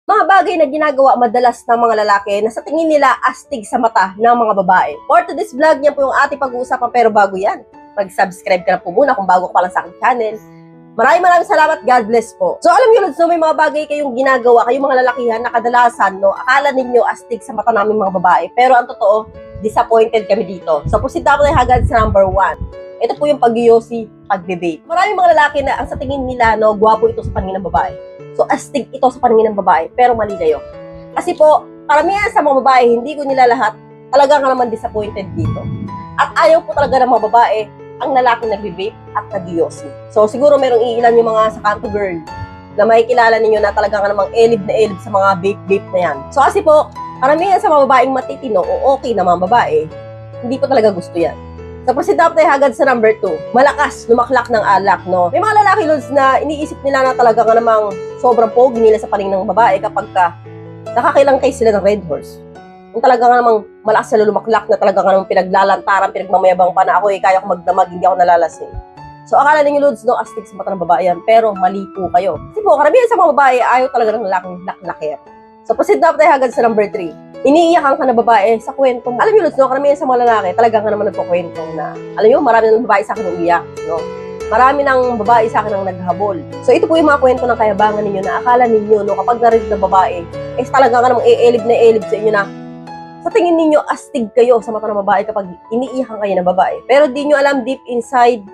Mga bagay na ginagawa madalas ng mga lalaki na sa tingin nila astig sa mata ng mga babae. For today's vlog, yan po yung ating pag-uusapan, pero bago yan, mag-subscribe ka na po muna kung bago ka pa lang sa aking channel. Maraming salamat, God bless po. So alam nyo, may mga bagay kayong ginagawa, kayong mga lalakihan na kadalasan, akala ninyo astig sa mata namin mga babae. Pero ang totoo, disappointed kami dito. So proceed na tayo agad sa number 1. Ito po yung pag-yosi, pag-debate. Maraming mga lalaki na ang sa tingin nila, gwapo ito sa paningin ng babae. So, astig ito sa paningin ng babae, pero mali kayo. Kasi po, karamihan sa mga babae, hindi ko nila lahat, talaga ka naman disappointed dito. At ayaw po talaga ng mga babae, ang lalaking nagbe-vape at nag-yosi. So, siguro merong iilan yung mga sa kanto girl na makikilala ninyo na talaga ka namang elib na elib sa mga vape na yan. So, kasi po, karamihan sa mga babaeng matitino o okay na mga babae, hindi ko talaga gusto yan. So, proceed na tayo agad sa number 2. Malakas, lumaklak ng alak, no? May mga lalaki, lods, na iniisip nila na talaga nga namang sobrang pogi nila sa paningin ng babae kapag nakakilangkay sila ng red horse. Yung talaga nga namang malakas na lumaklak na talaga nga namang pinaglalantaran, pinagmamayabang pa na ako, kaya ko magdamag, hindi ako nalalasing. So, akala ninyo, lods, astig sa mata ng babae yan, pero mali po kayo. Kasi po, karamihan sa mga babae, ayaw talaga ng lalaking laklaker. So, proceed na tayo agad sa number 3. Iniiyakan ka na babae sa kwento. Alam niyo, Lods, karamihan sa mga lalaki, talaga nga naman nagkukwento na, alam niyo, marami ng babae sa akin ng iyak, no? Marami ng babae sa akin ang naghabol. So, ito po yung mga kwento ng kayabangan ninyo na akala ninyo, kapag narinig ng babae, talaga nga namang elib na elib sa inyo na, sa tingin ninyo, astig kayo sa mata ng babae kapag iniiyakan kayo ng babae. Pero di nyo alam deep inside,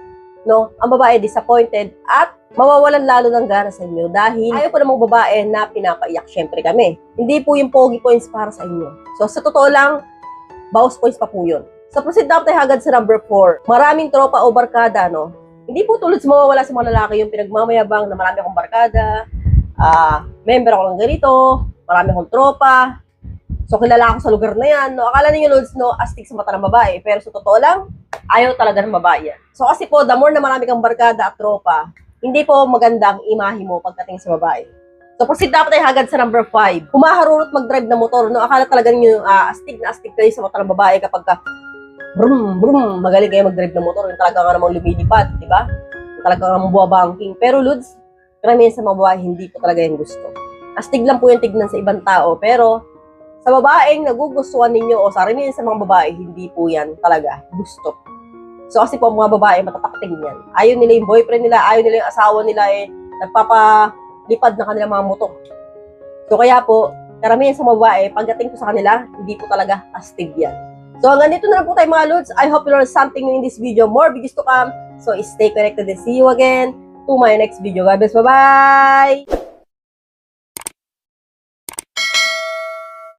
ang babae disappointed at mawawalan lalo ng gana sa inyo dahil ayaw po namang babae na pinapaiyak. Syempre kami. Hindi po yung pogi points para sa inyo. So, sa totoo lang, bawas points pa po yun. So, proceed na tayo agad sa number 4. Maraming tropa o barkada, no? Hindi po tulad sa mawawala sa mga lalaki yung pinagmamayabang na marami akong barkada, member ako ng ganito, marami akong tropa, so kilala ako sa lugar na yan, no? Akala ninyo, Lods, astig sa mata ng babae, pero sa totoo lang, ayaw talaga ng babae yan. So, kasi po, the more na marami kang barkada at tropa, hindi po maganda ang imahe mo pagdating sa babae. So, proceed na tayo agad sa number 5. Humaharurot mag-drive na motor, no? Akala talaga ninyo astig na astig kayo sa mata ng babae kapag brum, brum, magaling kayo mag-drive na motor. Yung talaga nga namang lumilipad, di ba? Yung talaga nga namang buwabangking. Pero, Lods, karamihan sa mga babae, hindi ko talaga yung gusto. Astig lang po yung tignan sa ibang tao, pero sa babaeng nagugustuhan ninyo o sa karamihan sa mga babae, hindi po yan talaga gusto. So, kasi po, mga babae, matatakotin yan. Ayaw nila yung boyfriend nila, ayaw nila yung asawa nila, nagpapalipad na kanilang mga motor. So, kaya po, karamihan sa mga babae, pagdating ko sa kanila, hindi po talaga astig yan. So, hanggang dito na lang po tayo mga Lods. I hope you learned something in this video. More videos to come. So, stay connected and see you again to my next video. God bless. Bye-bye!